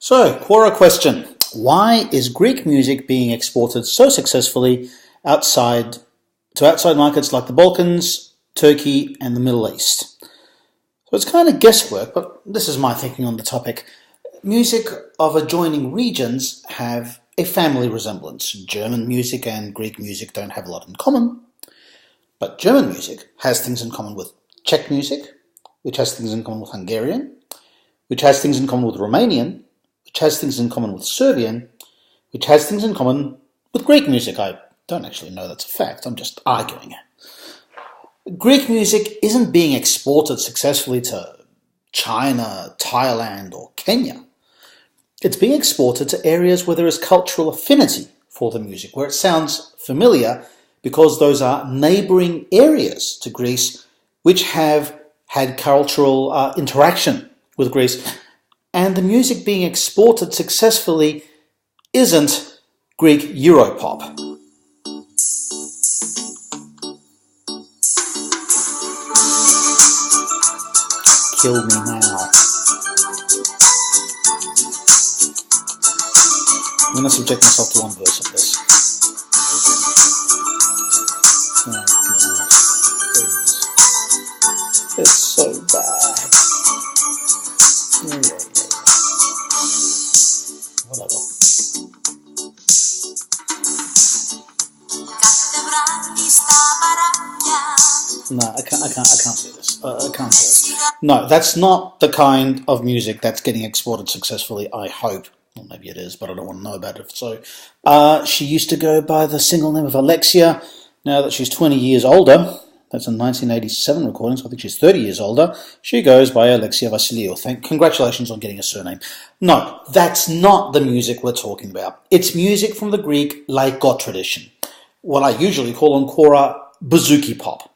So, Quora question. Why is Greek music being exported so successfully outside markets like the Balkans, Turkey, and the Middle East? So it's kind of guesswork, but this is my thinking on the topic. Music of adjoining regions have a family resemblance. German music and Greek music don't have a lot in common, but German music has things in common with Czech music, which has things in common with Hungarian, which has things in common with Romanian, which has things in common with Serbian, which has things in common with Greek music. I don't actually know that's a fact, I'm just arguing it. Greek music isn't being exported successfully to China, Thailand, or Kenya. It's being exported to areas where there is cultural affinity for the music, where it sounds familiar because those are neighbouring areas to Greece which have had cultural interaction with Greece. And the music being exported successfully isn't Greek Europop. Kill me now. I'm going to subject myself to one verse of this. Oh God, please. It's so bad. Yeah. Whatever. No, I can't say this. I can't say it. No, that's not the kind of music that's getting exported successfully, I hope. Well, maybe it is, but I don't want to know about it. So, she used to go by the single name of Alexia. Now that she's 20 years older, that's a 1987 recording, so I think she's 30 years older, she goes by Alexia Vasiliou. Congratulations on getting a surname. No, that's not the music we're talking about. It's music from the Greek laiko tradition, what I usually call on Quora bouzouki pop.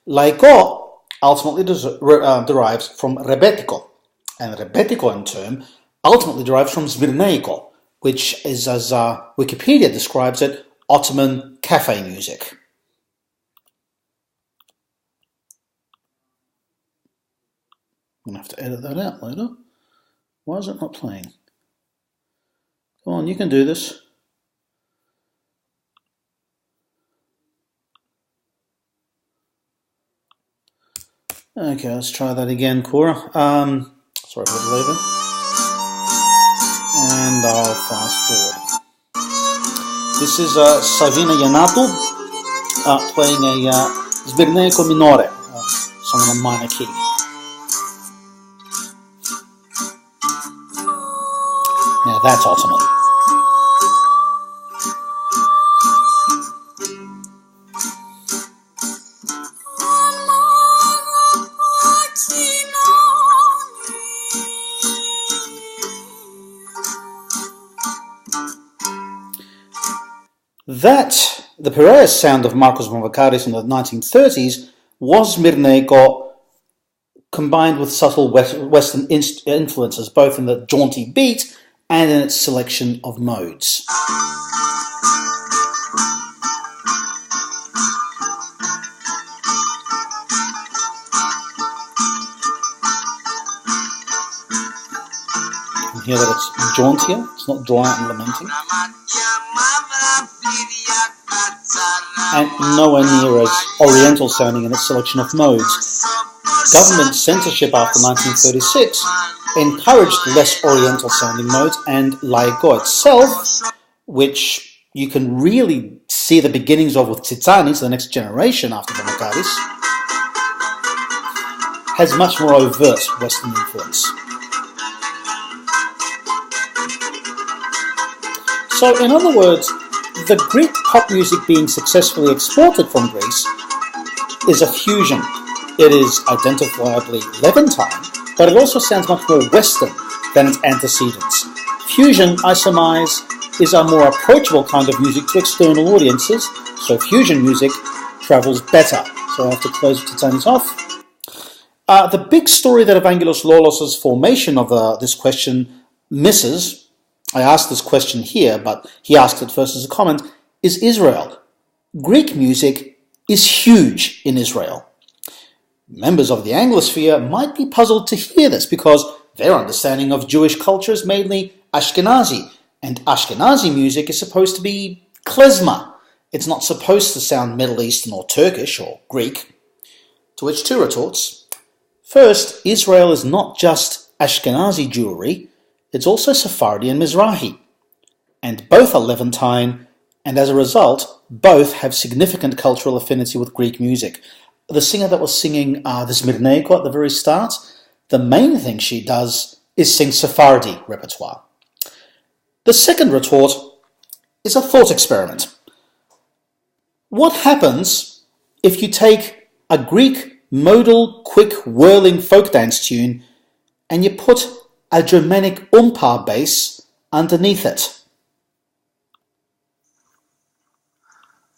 Laiko ultimately derives from rebetiko, and rebetiko in turn ultimately derives from svirneiko, which is, as Wikipedia describes it, Ottoman cafe music. I'm going to have to edit that out later. Why is it not playing? Come on, you can do this. Okay, let's try that again, Quora. Sorry for the delay. And I'll fast forward. This is Savina Yanatou playing a Svirneiko Minore, song in a minor key. Now that's Ottoman. That, the Piraeus sound of Markos Mouvakaris in the 1930s, was Svirneiko combined with subtle Western influences, both in the jaunty beat and in its selection of modes. You can hear that it's jauntier, it's not dry and lamenting. And nowhere near as oriental sounding in its selection of modes. Government censorship after 1936 encouraged less oriental sounding modes, and laiko itself, which you can really see the beginnings of with Tsitsanis, the next generation after the Mouvakaris, has much more overt Western influence. So, in other words, the Greek pop music being successfully exported from Greece is a fusion. It is identifiably Levantine, but it also sounds much more Western than its antecedents. Fusion, I surmise, is a more approachable kind of music to external audiences, so fusion music travels better. So I have to close Titanis off. The big story that Evangelos Lolos' formation of this question misses, I asked this question here, but he asked it first as a comment, is Israel. Greek music is huge in Israel. Members of the Anglosphere might be puzzled to hear this because their understanding of Jewish culture is mainly Ashkenazi, and Ashkenazi music is supposed to be klezmer. It's not supposed to sound Middle Eastern or Turkish or Greek. To which two retorts. First, Israel is not just Ashkenazi Jewry, it's also Sephardi and Mizrahi. And both are Levantine, and as a result, both have significant cultural affinity with Greek music. The singer that was singing the Smirneiko at the very start, the main thing she does is sing Sephardi repertoire. The second retort is a thought experiment. What happens if you take a Greek modal, quick, whirling folk dance tune and you put a Germanic umpar bass underneath it?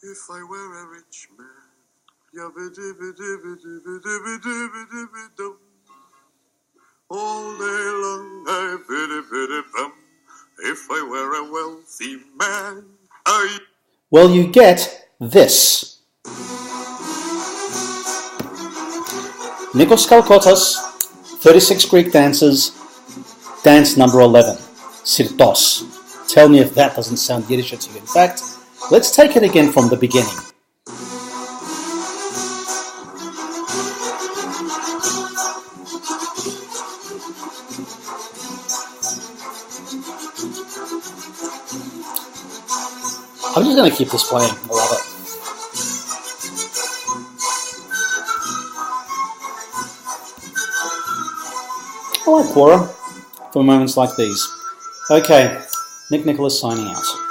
If I were a rich man, all day long I bum. If I were a wealthy man, Well, you get this. Nikos Kalkotas, 36 Greek dances, dance number 11, Sirtos. Tell me if that doesn't sound Yiddish to you. In fact, let's take it again from the beginning. I'm just going to keep this playing. I love it. I like Quora for moments like these. Okay, Nick Nicholas signing out.